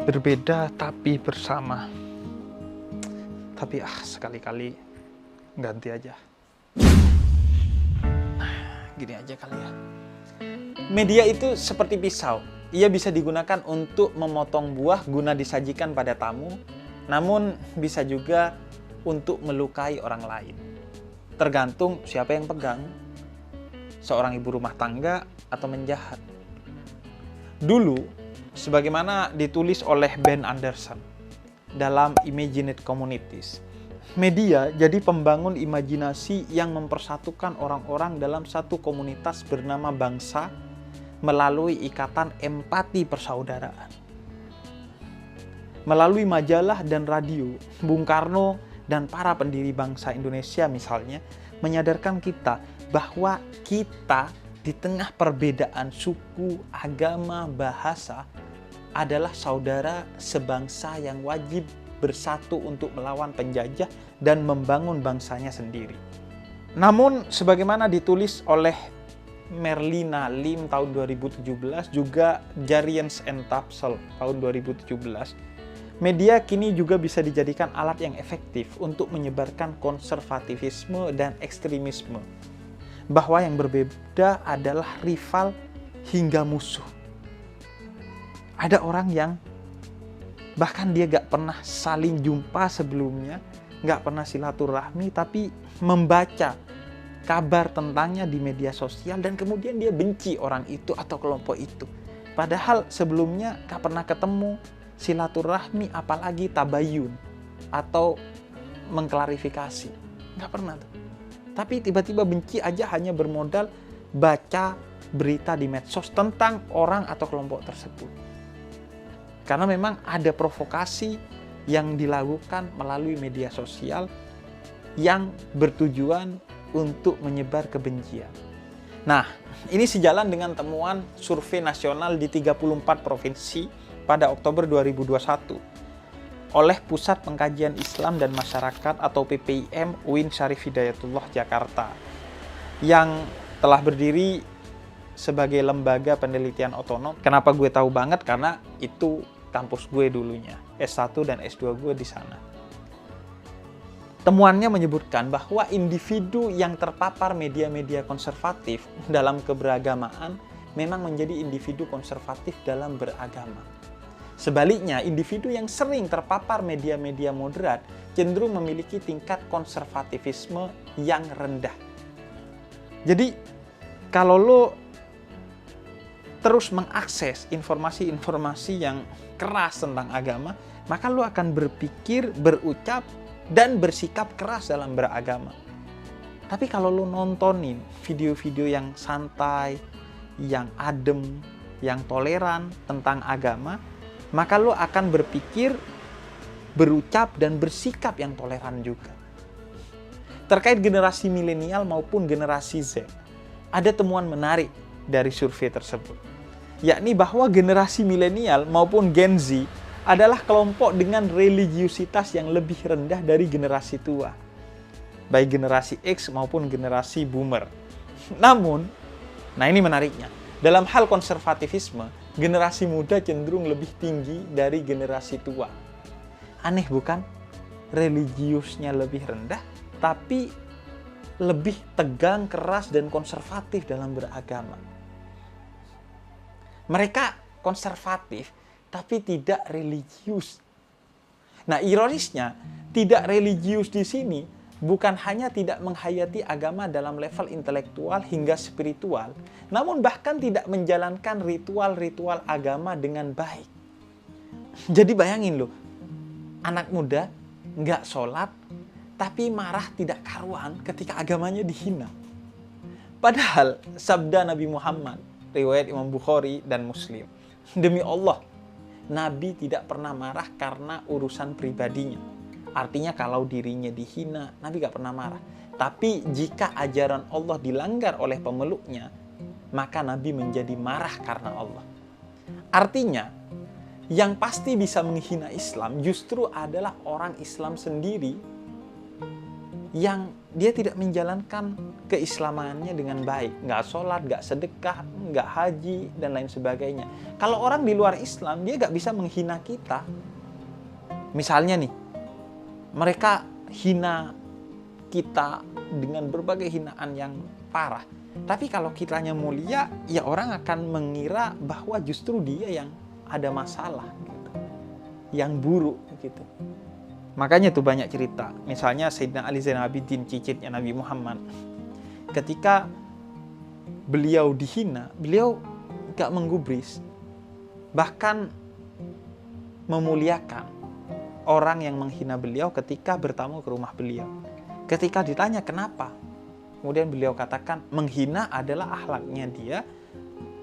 Berbeda tapi bersama. Tapi sekali-kali ganti aja. Gini aja kali ya. Media itu seperti pisau. Ia bisa digunakan untuk memotong buah guna disajikan pada tamu, namun bisa juga untuk melukai orang lain. Tergantung siapa yang pegang. Seorang ibu rumah tangga atau menjahat. Dulu, sebagaimana ditulis oleh Ben Anderson dalam Imagined Communities, media jadi pembangun imajinasi yang mempersatukan orang-orang dalam satu komunitas bernama bangsa melalui ikatan empati persaudaraan. Melalui majalah dan radio, Bung Karno dan para pendiri bangsa Indonesia misalnya menyadarkan kita bahwa kita di tengah perbedaan suku, agama, bahasa adalah saudara sebangsa yang wajib bersatu untuk melawan penjajah dan membangun bangsanya sendiri. Namun, sebagaimana ditulis oleh Merlina Lim tahun 2017, juga Jariens and Tapsel tahun 2017, media kini juga bisa dijadikan alat yang efektif untuk menyebarkan konservativisme dan ekstremisme. Bahwa yang berbeda adalah rival hingga musuh. Ada orang yang bahkan dia gak pernah saling jumpa sebelumnya, gak pernah silaturahmi, tapi membaca kabar tentangnya di media sosial dan kemudian dia benci orang itu atau kelompok itu. Padahal sebelumnya gak pernah ketemu, silaturahmi, apalagi tabayun atau mengklarifikasi. Gak pernah tuh. Tapi tiba-tiba benci aja hanya bermodal baca berita di medsos tentang orang atau kelompok tersebut. Karena memang ada provokasi yang dilakukan melalui media sosial yang bertujuan untuk menyebar kebencian. Nah, ini sejalan dengan temuan survei nasional di 34 provinsi pada Oktober 2021 oleh Pusat Pengkajian Islam dan Masyarakat atau PPIM UIN Syarif Hidayatullah Jakarta yang telah berdiri sebagai lembaga penelitian otonom. Kenapa gue tahu banget? Karena itu kampus gue dulunya, S1 dan S2 gue di sana. Temuannya menyebutkan bahwa individu yang terpapar media-media konservatif dalam keberagamaan memang menjadi individu konservatif dalam beragama. Sebaliknya, individu yang sering terpapar media-media moderat cenderung memiliki tingkat konservativisme yang rendah. Jadi, kalau lo terus mengakses informasi-informasi yang keras tentang agama, maka lo akan berpikir, berucap, dan bersikap keras dalam beragama. Tapi kalau lo nontonin video-video yang santai, yang adem, yang toleran tentang agama, maka lo akan berpikir, berucap, dan bersikap yang toleran juga. Terkait generasi milenial maupun generasi Z, ada temuan menarik dari survei tersebut, yakni bahwa generasi milenial maupun Gen Z adalah kelompok dengan religiusitas yang lebih rendah dari generasi tua, baik generasi X maupun generasi Boomer. Namun, nah ini menariknya, dalam hal konservativisme, generasi muda cenderung lebih tinggi dari generasi tua. Aneh bukan? Religiusnya lebih rendah, tapi lebih tegang, keras, dan konservatif dalam beragama. Mereka konservatif, tapi tidak religius. Nah, ironisnya, tidak religius di sini bukan hanya tidak menghayati agama dalam level intelektual hingga spiritual, namun bahkan tidak menjalankan ritual-ritual agama dengan baik. Jadi bayangin loh, anak muda nggak sholat, tapi marah tidak karuan ketika agamanya dihina. Padahal sabda Nabi Muhammad, riwayat Imam Bukhari dan Muslim, demi Allah, Nabi tidak pernah marah karena urusan pribadinya. Artinya kalau dirinya dihina, Nabi gak pernah marah. Tapi jika ajaran Allah dilanggar oleh pemeluknya, maka Nabi menjadi marah karena Allah. Artinya, yang pasti bisa menghina Islam justru adalah orang Islam sendiri yang dia tidak menjalankan keislamannya dengan baik. Nggak sholat, nggak sedekah, nggak haji, dan lain sebagainya. Kalau orang di luar Islam, dia nggak bisa menghina kita. Misalnya nih, mereka hina kita dengan berbagai hinaan yang parah. Tapi kalau kitanya mulia, ya orang akan mengira bahwa justru dia yang ada masalah, gitu. Yang buruk, gitu. Makanya tuh banyak cerita. Misalnya Sayyidina Ali Zainal Abidin, cicitnya Nabi Muhammad. Ketika beliau dihina, beliau gak menggubris. Bahkan memuliakan orang yang menghina beliau ketika bertamu ke rumah beliau. Ketika ditanya kenapa, kemudian beliau katakan, menghina adalah akhlaknya dia,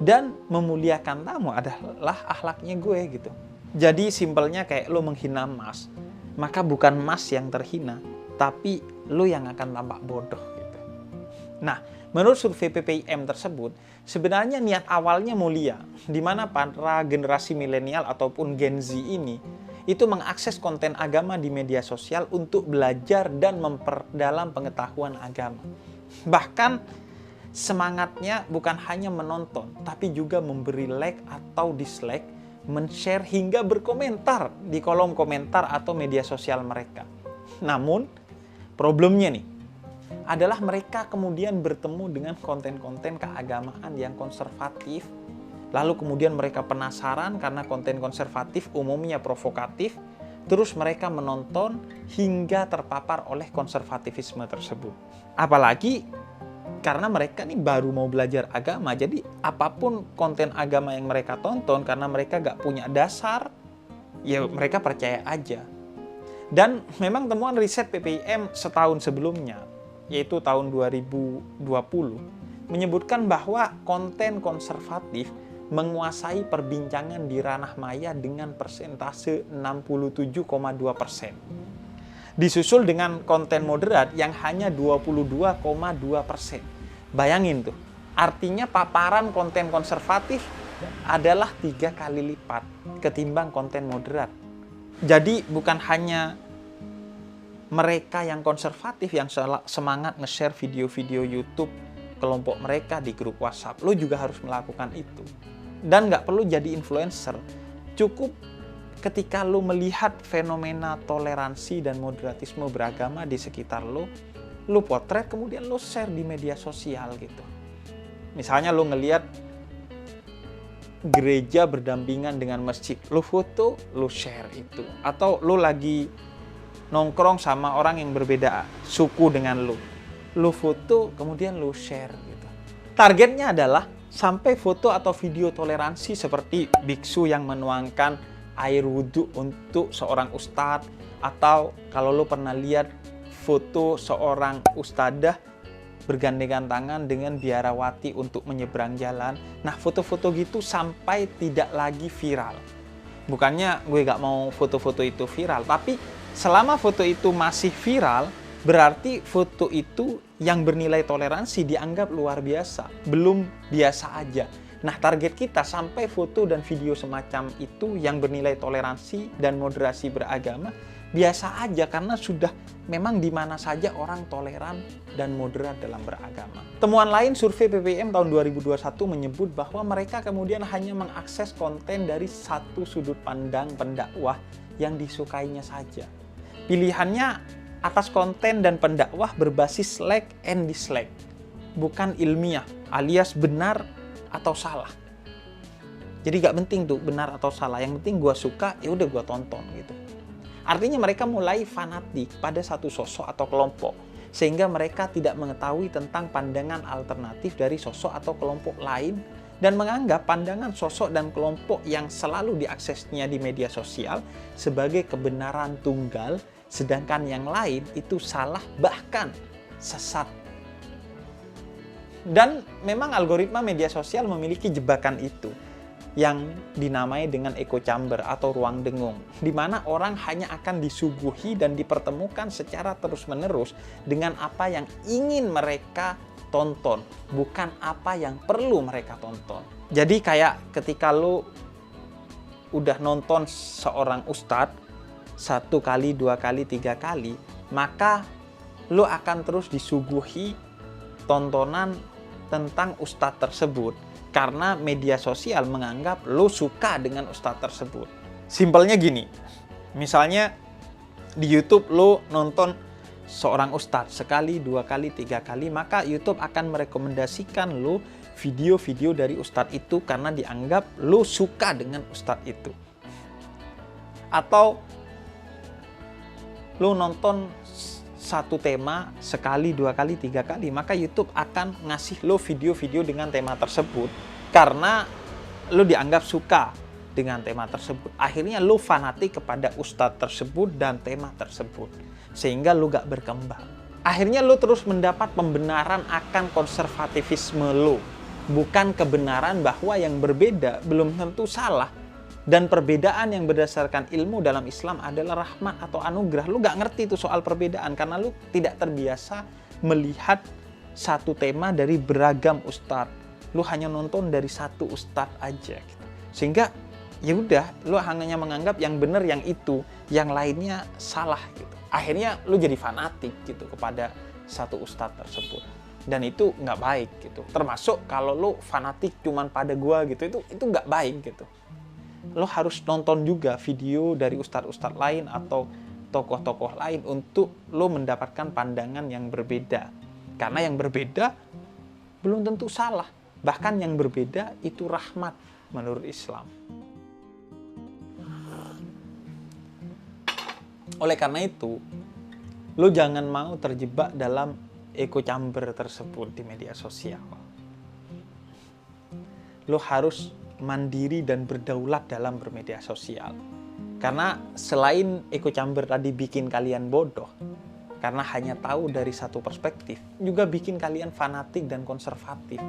dan memuliakan tamu adalah akhlaknya gue, gitu. Jadi simpelnya kayak lo menghina Mas, maka bukan Mas yang terhina, tapi lo yang akan tampak bodoh, gitu. Nah, menurut survei PPIM tersebut, sebenarnya niat awalnya mulia, di mana para generasi milenial ataupun Gen Z ini itu mengakses konten agama di media sosial untuk belajar dan memperdalam pengetahuan agama. Bahkan semangatnya bukan hanya menonton, tapi juga memberi like atau dislike, men-share hingga berkomentar di kolom komentar atau media sosial mereka. Namun, problemnya nih, adalah mereka kemudian bertemu dengan konten-konten keagamaan yang konservatif. Lalu kemudian mereka penasaran karena konten konservatif umumnya provokatif. Terus mereka menonton hingga terpapar oleh konservatifisme tersebut. Apalagi karena mereka nih baru mau belajar agama. Jadi apapun konten agama yang mereka tonton, karena mereka gak punya dasar, ya mereka percaya aja. Dan memang temuan riset PPIM setahun sebelumnya, yaitu tahun 2020, menyebutkan bahwa konten konservatif menguasai perbincangan di ranah maya dengan persentase 67,2%. Disusul dengan konten moderat yang hanya 22,2%. Bayangin tuh, artinya paparan konten konservatif adalah 3 kali lipat ketimbang konten moderat. Jadi bukan hanya mereka yang konservatif yang semangat nge-share video-video YouTube kelompok mereka di grup WhatsApp, lo juga harus melakukan itu. Dan nggak perlu jadi influencer, cukup ketika lo melihat fenomena toleransi dan moderatisme beragama di sekitar lo potret kemudian lo share di media sosial gitu. Misalnya lo ngelihat gereja berdampingan dengan masjid, lo foto, lo share itu. Atau lo lagi nongkrong sama orang yang berbeda suku dengan lo foto kemudian lo share gitu. Targetnya adalah sampai foto atau video toleransi seperti biksu yang menuangkan air wudhu untuk seorang ustadz, atau kalau lo pernah lihat foto seorang ustadzah bergandengan tangan dengan biarawati untuk menyeberang jalan. Nah, foto-foto gitu sampai tidak lagi viral. Bukannya gue gak mau foto-foto itu viral, tapi selama foto itu masih viral, berarti foto itu yang bernilai toleransi dianggap luar biasa, belum biasa aja. Nah, target kita sampai foto dan video semacam itu yang bernilai toleransi dan moderasi beragama biasa aja, karena sudah memang di mana saja orang toleran dan moderat dalam beragama. Temuan lain survei PPIM tahun 2021 menyebut bahwa mereka kemudian hanya mengakses konten dari satu sudut pandang pendakwah yang disukainya saja. Pilihannya atas konten dan pendakwah berbasis like and dislike, bukan ilmiah alias benar atau salah. Jadi gak penting tuh benar atau salah, yang penting gue suka, ya udah gue tonton gitu. Artinya mereka mulai fanatik pada satu sosok atau kelompok, sehingga mereka tidak mengetahui tentang pandangan alternatif dari sosok atau kelompok lain, dan menganggap pandangan sosok dan kelompok yang selalu diaksesnya di media sosial sebagai kebenaran tunggal, sedangkan yang lain itu salah, bahkan sesat. Dan memang algoritma media sosial memiliki jebakan itu, yang dinamai dengan echo chamber atau ruang dengung, di mana orang hanya akan disuguhi dan dipertemukan secara terus-menerus dengan apa yang ingin mereka tonton, bukan apa yang perlu mereka tonton. Jadi kayak ketika lo udah nonton seorang ustadz 1 kali, 2 kali, 3 kali, maka lo akan terus disuguhi tontonan tentang ustadz tersebut karena media sosial menganggap lo suka dengan ustadz tersebut. Simpelnya gini, misalnya di YouTube lo nonton seorang ustadz sekali, 2 kali, 3 kali, maka YouTube akan merekomendasikan lo video-video dari ustadz itu karena dianggap lo suka dengan ustadz itu. Atau lo nonton satu tema sekali, 2 kali, 3 kali, maka YouTube akan ngasih lo video-video dengan tema tersebut karena lo dianggap suka dengan tema tersebut. Akhirnya lo fanatik kepada ustadz tersebut dan tema tersebut, sehingga lo gak berkembang. Akhirnya lo terus mendapat pembenaran akan konservatifisme lo, bukan kebenaran bahwa yang berbeda belum tentu salah. Dan perbedaan yang berdasarkan ilmu dalam Islam adalah rahmat atau anugerah. Lu gak ngerti itu soal perbedaan karena lu tidak terbiasa melihat satu tema dari beragam ustadz. Lu hanya nonton dari satu ustadz aja gitu. Sehingga ya udah, lu hanya menganggap yang benar yang itu, yang lainnya salah gitu. Akhirnya lu jadi fanatik gitu kepada satu ustadz tersebut. Dan itu nggak baik gitu. Termasuk kalau lu fanatik cuman pada gua gitu, itu nggak baik gitu. Lo harus nonton juga video dari ustadz-ustadz lain atau tokoh-tokoh lain untuk lo mendapatkan pandangan yang berbeda. Karena yang berbeda belum tentu salah. Bahkan yang berbeda itu rahmat menurut Islam. Oleh karena itu, lo jangan mau terjebak dalam echo chamber tersebut di media sosial. Lo harus mandiri dan berdaulat dalam bermedia sosial. Karena selain echo chamber tadi bikin kalian bodoh, karena hanya tahu dari satu perspektif, juga bikin kalian fanatik dan konservatif.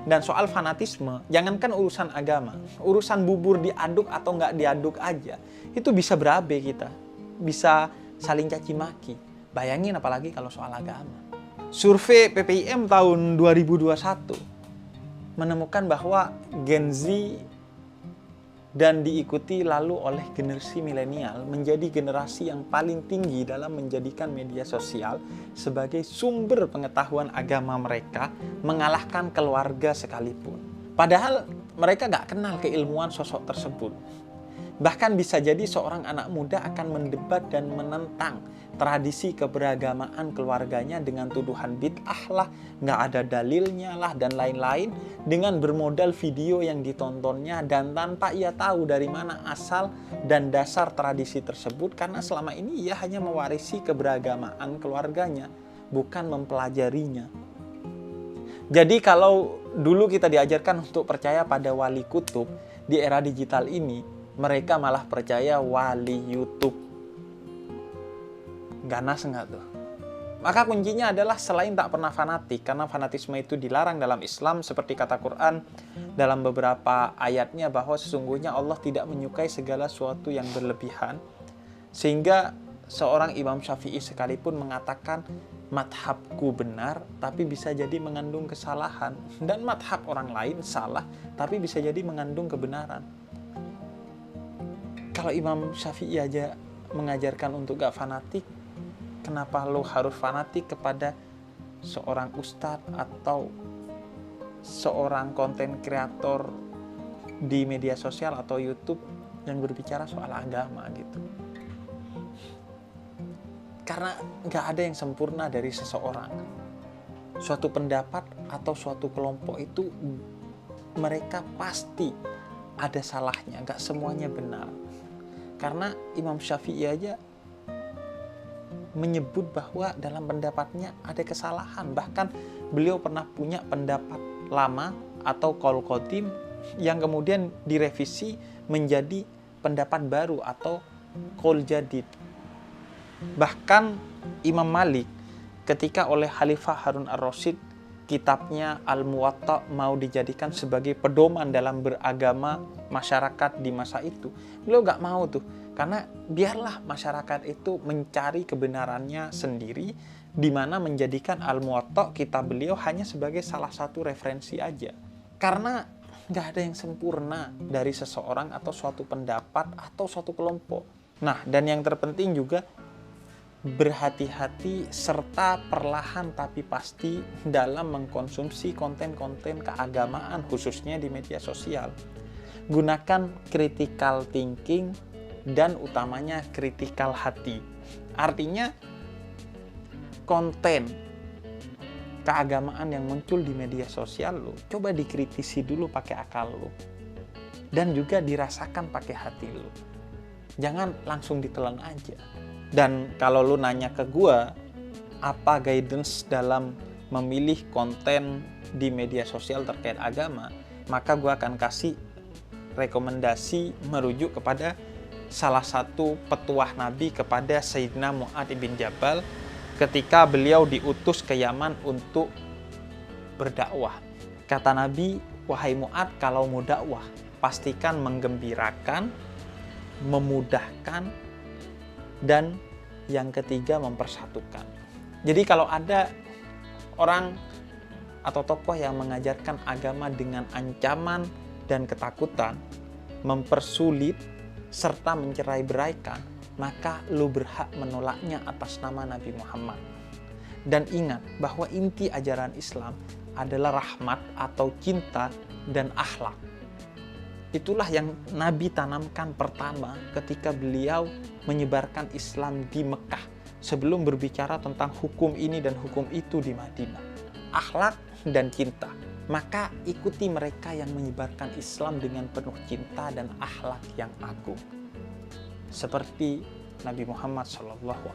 Dan soal fanatisme, jangankan urusan agama, urusan bubur diaduk atau nggak diaduk aja, itu bisa berabe kita, bisa saling caci maki. Bayangin apalagi kalau soal agama. Survei PPIM tahun 2021 menemukan bahwa Gen Z dan diikuti lalu oleh generasi milenial menjadi generasi yang paling tinggi dalam menjadikan media sosial sebagai sumber pengetahuan agama mereka, mengalahkan keluarga sekalipun. Padahal mereka gak kenal keilmuan sosok tersebut. Bahkan bisa jadi seorang anak muda akan mendebat dan menentang tradisi keberagamaan keluarganya dengan tuduhan bid'ah lah, nggak ada dalilnya lah, dan lain-lain, dengan bermodal video yang ditontonnya dan tanpa ia tahu dari mana asal dan dasar tradisi tersebut, karena selama ini ia hanya mewarisi keberagamaan keluarganya, bukan mempelajarinya. Jadi kalau dulu kita diajarkan untuk percaya pada wali kutub, di era digital ini mereka malah percaya wali YouTube. Ganas enggak tuh? Maka kuncinya adalah selain tak pernah fanatik, karena fanatisme itu dilarang dalam Islam, seperti kata Quran dalam beberapa ayatnya bahwa sesungguhnya Allah tidak menyukai segala sesuatu yang berlebihan, sehingga seorang Imam Syafi'i sekalipun mengatakan madhabku benar tapi bisa jadi mengandung kesalahan, dan madhab orang lain salah tapi bisa jadi mengandung kebenaran. Kalau Imam Syafi'i aja mengajarkan untuk gak fanatik, kenapa lo harus fanatik kepada seorang ustadz atau seorang konten kreator di media sosial atau YouTube yang berbicara soal agama gitu? Karena nggak ada yang sempurna dari seseorang. Suatu pendapat atau suatu kelompok itu mereka pasti ada salahnya, nggak semuanya benar. Karena Imam Syafi'i aja menyebut bahwa dalam pendapatnya ada kesalahan. Bahkan beliau pernah punya pendapat lama atau qaul qadim yang kemudian direvisi menjadi pendapat baru atau qaul jadid. Bahkan Imam Malik ketika oleh Khalifah Harun ar-Rasyid kitabnya Al-Muwatta mau dijadikan sebagai pedoman dalam beragama masyarakat di masa itu, beliau gak mau tuh. Karena biarlah masyarakat itu mencari kebenarannya sendiri, di mana menjadikan Al-Muwatta kitab beliau hanya sebagai salah satu referensi aja. Karena nggak ada yang sempurna dari seseorang atau suatu pendapat atau suatu kelompok. Nah, dan yang terpenting juga, berhati-hati serta perlahan tapi pasti dalam mengkonsumsi konten-konten keagamaan khususnya di media sosial. Gunakan critical thinking dan utamanya critical hati. Artinya konten keagamaan yang muncul di media sosial lo coba dikritisi dulu pakai akal lo dan juga dirasakan pakai hati lo. Jangan langsung ditelan aja. Dan kalau lu nanya ke gua apa guidance dalam memilih konten di media sosial terkait agama, maka gua akan kasih rekomendasi merujuk kepada salah satu petuah Nabi kepada Sayyidina Mu'adz bin Jabal ketika beliau diutus ke Yaman untuk berdakwah. Kata Nabi, wahai Mu'adz, kalau mau dakwah, pastikan menggembirakan, memudahkan, dan yang ketiga mempersatukan. Jadi kalau ada orang atau tokoh yang mengajarkan agama dengan ancaman dan ketakutan, mempersulit, serta mencerai-beraikan, maka lu berhak menolaknya atas nama Nabi Muhammad. Dan ingat bahwa inti ajaran Islam adalah rahmat atau cinta dan akhlak. Itulah yang Nabi tanamkan pertama ketika beliau menyebarkan Islam di Mekah sebelum berbicara tentang hukum ini dan hukum itu di Madinah. Akhlak dan cinta. Maka ikuti mereka yang menyebarkan Islam dengan penuh cinta dan akhlak yang agung. Seperti Nabi Muhammad SAW.